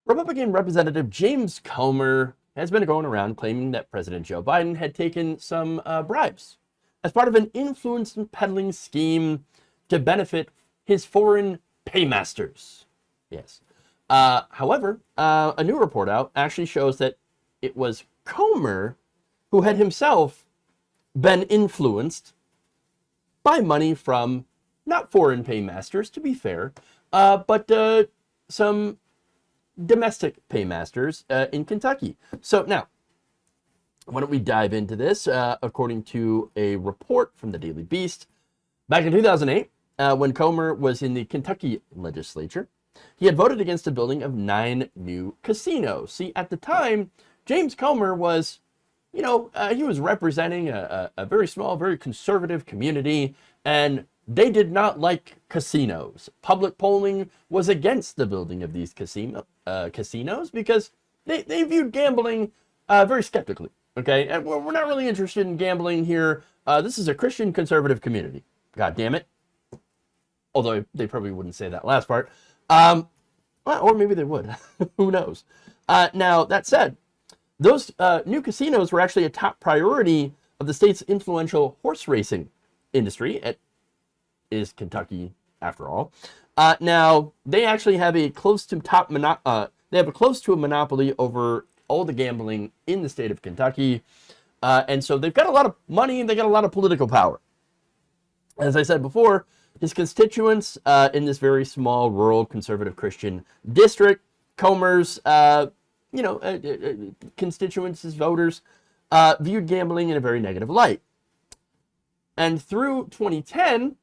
Republican Representative James Comer has been going around claiming that President Joe Biden had taken some bribes as part of an influence peddling scheme to benefit his foreign paymasters. Yes. However, a new report out actually shows that it was Comer who had himself been influenced by money from not foreign paymasters, to be fair, but some domestic paymasters in Kentucky. So now, why don't we dive into this? According to a report from the Daily Beast, back in 2008, when Comer was in the Kentucky legislature, he had voted against the building of 9 new casinos. See, at the time, James Comer was, he was representing a very small, very conservative community, and they did not like casinos. Public polling was against the building of these casinos because they viewed gambling very skeptically. Okay, and we're not really interested in gambling here. This is a Christian conservative community. God damn it. Although they probably wouldn't say that last part. Or maybe they would. Who knows? Now, that said, those new casinos were actually a top priority of the state's influential horse racing industry. It is Kentucky, after all. Now, they actually have a close to a monopoly over all the gambling in the state of Kentucky. And so they've got a lot of money and they got a lot of political power. As I said before, his constituents in this very small, rural, conservative Christian district, Comer's, constituents, his voters, viewed gambling in a very negative light. And through 2010,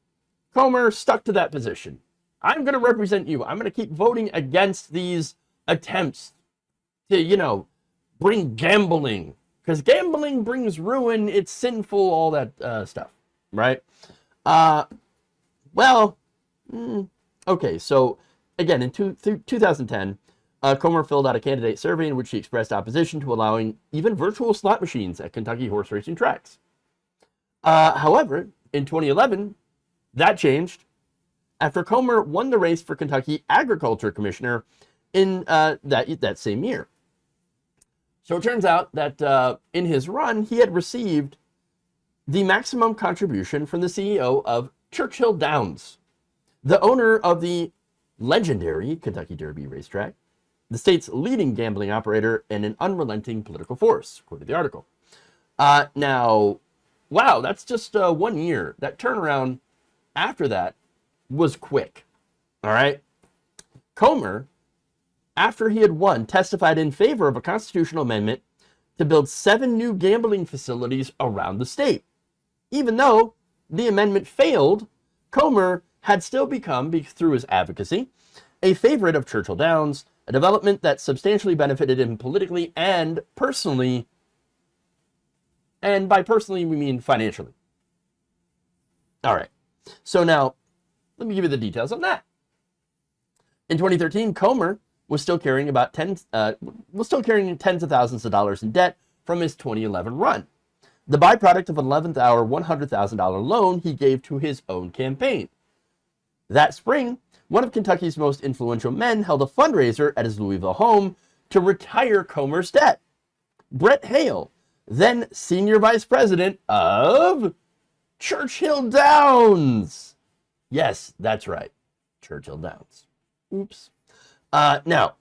Comer stuck to that position. I'm going to represent you. I'm going to keep voting against these attempts to, bring gambling. Because gambling brings ruin. It's sinful, all that stuff. Right? Okay, so again, in 2010, Comer filled out a candidate survey in which he expressed opposition to allowing even virtual slot machines at Kentucky horse racing tracks. However, in 2011, that changed after Comer won the race for Kentucky Agriculture Commissioner in that same year. So it turns out that in his run, he had received the maximum contribution from the CEO of Churchill Downs, the owner of the legendary Kentucky Derby racetrack, the state's leading gambling operator, and an unrelenting political force, according to the article. Now, wow, that's just 1 year. That turnaround after that was quick. All right. Comer, after he had won, testified in favor of a constitutional amendment to build 7 new gambling facilities around the state. Even though the amendment failed, Comer had still become, through his advocacy, a favorite of Churchill Downs, a development that substantially benefited him politically and personally. And by personally, we mean financially. All right. So now, let me give you the details on that. In 2013, Comer was still carrying tens of thousands of dollars in debt from his 2011 run, the byproduct of an 11th hour $100,000 loan he gave to his own campaign. That spring, one of Kentucky's most influential men held a fundraiser at his Louisville home to retire Comer's debt. Brett Hale, then senior vice president of Churchill Downs. Yes, that's right. Churchill Downs. Oops. Now,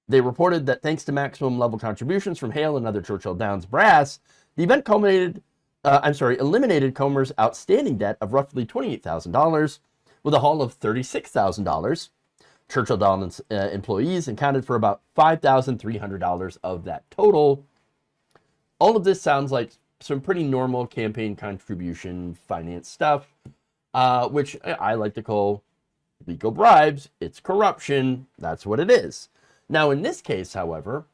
they reported that thanks to maximum level contributions from Hale and other Churchill Downs brass, the event eliminated Comer's outstanding debt of roughly $28,000 with a haul of $36,000. Churchill Downs employees accounted for about $5,300 of that total. All of this sounds like some pretty normal campaign contribution finance stuff, which I like to call legal bribes. It's corruption. That's what it is. Now, in this case, however,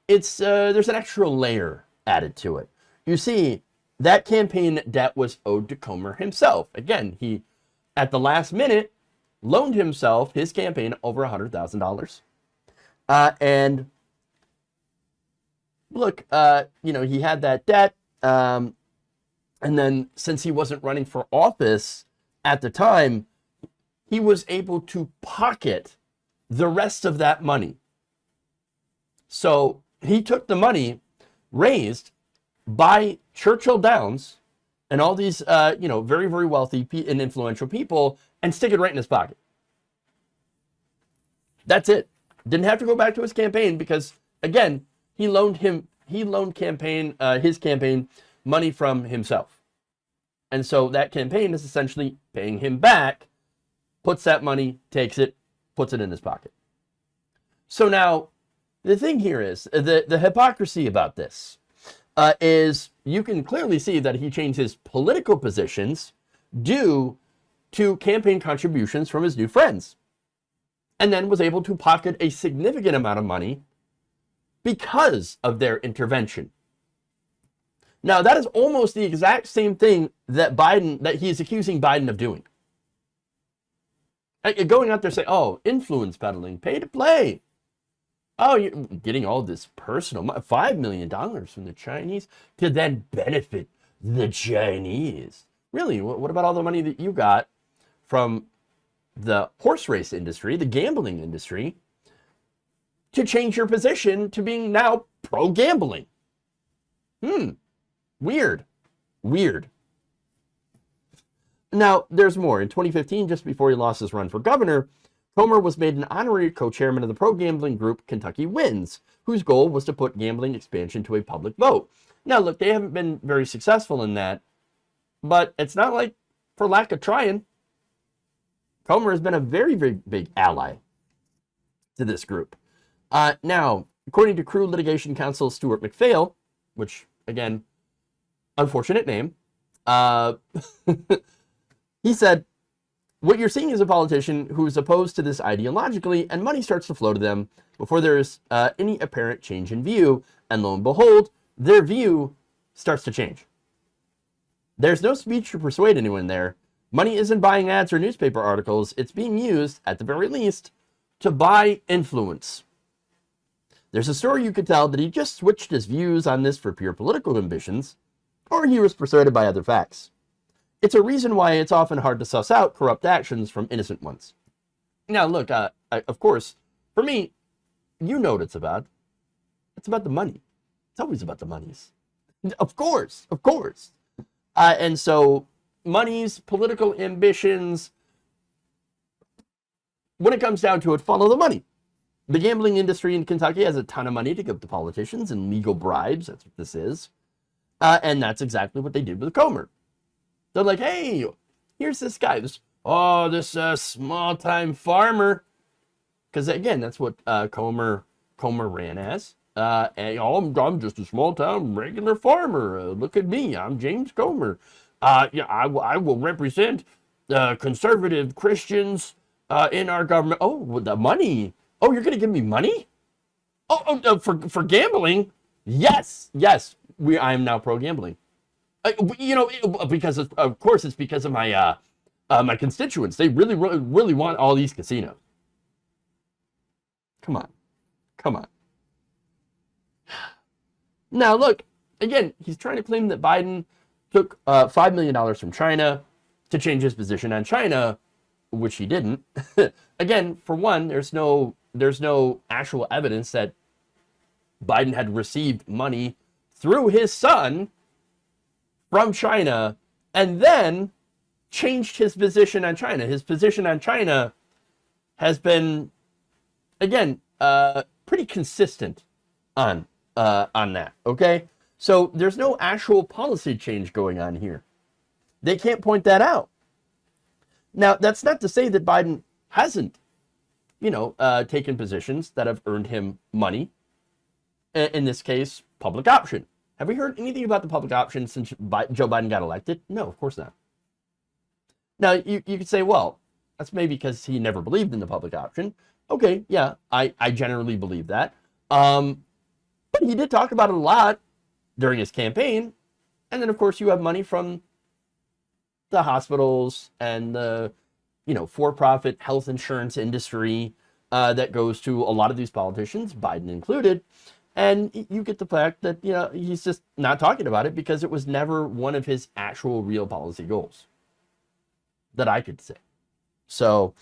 it's there's an extra layer added to it. You see, that campaign debt was owed to Comer himself. Again, he, at the last minute, loaned himself, his campaign, over $100,000. And look, he had that debt. And then since he wasn't running for office at the time, he was able to pocket the rest of that money. So he took the money raised by Churchill Downs and all these, very, very wealthy and influential people and stick it right in his pocket. That's it. Didn't have to go back to his campaign because, again, he loaned his campaign money from himself. And so that campaign is essentially paying him back, puts that money, takes it, puts it in his pocket. So now, the thing here is, the hypocrisy about this is you can clearly see that he changed his political positions due to campaign contributions from his new friends, and then was able to pocket a significant amount of money because of their intervention. Now, that is almost the exact same thing that he is accusing Biden of doing. Going out there saying, oh, influence peddling, pay to play. Oh, you're getting all this personal, $5 million from the Chinese to then benefit the Chinese. Really, what about all the money that you got from the horse race industry, the gambling industry, to change your position to being now pro-gambling? Weird. Now, there's more. In 2015, just before he lost his run for governor, Comer was made an honorary co-chairman of the pro-gambling group Kentucky Wins, whose goal was to put gambling expansion to a public vote. Now, look, they haven't been very successful in that, but it's not like for lack of trying. Comer has been a very, very big ally to this group. Now, according to Crew Litigation Counsel Stuart McPhail, which, again, unfortunate name, he said, what you're seeing is a politician who is opposed to this ideologically, and money starts to flow to them before there's any apparent change in view, and lo and behold, their view starts to change. There's no speech to persuade anyone there. Money isn't buying ads or newspaper articles. It's being used, at the very least, to buy influence. There's a story you could tell that he just switched his views on this for pure political ambitions, or he was persuaded by other facts. It's a reason why it's often hard to suss out corrupt actions from innocent ones. Now, look, of course, for me, you know what it's about. It's about the money. It's always about the monies. Of course. And so, monies, political ambitions, when it comes down to it, follow the money. The gambling industry in Kentucky has a ton of money to give to politicians in legal bribes. That's what this is. And that's exactly what they did with Comer. They're like, hey, here's this guy, this small-time farmer. Because, again, that's what Comer ran as. I'm just a small-town regular farmer. Look at me. I'm James Comer. I will represent conservative Christians in our government. Oh, the money. Oh, you're going to give me money? For gambling? Yes. I am now pro-gambling. Because of course it's because of my my constituents. They really want all these casinos. Come on. Now look, again, he's trying to claim that Biden took $5 million from China to change his position on China, which he didn't. Again, for one, there's no actual evidence that Biden had received money through his son from China and then changed his position on China. His position on China has been, again, pretty consistent on that, okay? So there's no actual policy change going on here. They can't point that out. Now, that's not to say that Biden hasn't, taken positions that have earned him money. In this case, public option. Have we heard anything about the public option since Joe Biden got elected? No, of course not. Now, you could say, well, that's maybe because he never believed in the public option. Okay, yeah, I generally believe that. But he did talk about it a lot during his campaign. And then, of course, you have money from the hospitals and the, for-profit health insurance industry that goes to a lot of these politicians, Biden included. And you get the fact that, he's just not talking about it because it was never one of his actual real policy goals that I could say. So,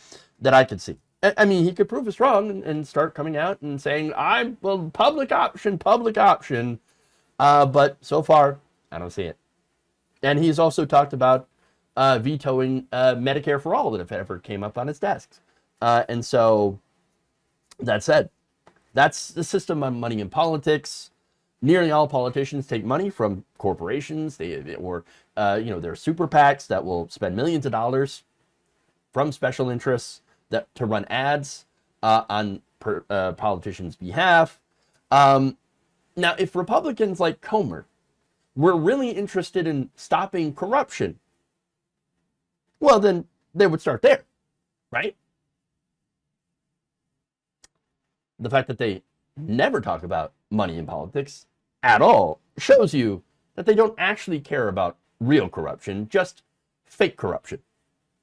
that I could see. I mean, he could prove us wrong and start coming out and saying, I'm, well, public option, public option. But so far, I don't see it. And he's also talked about vetoing Medicare for all that if it ever came up on his desk. And so, that said, that's the system on money in politics. Nearly all politicians take money from corporations. Or there are super PACs that will spend millions of dollars from special interests to run ads on politicians' behalf. Now, if Republicans like Comer were really interested in stopping corruption, well, then they would start there, right? The fact that they never talk about money in politics at all shows you that they don't actually care about real corruption, just fake corruption.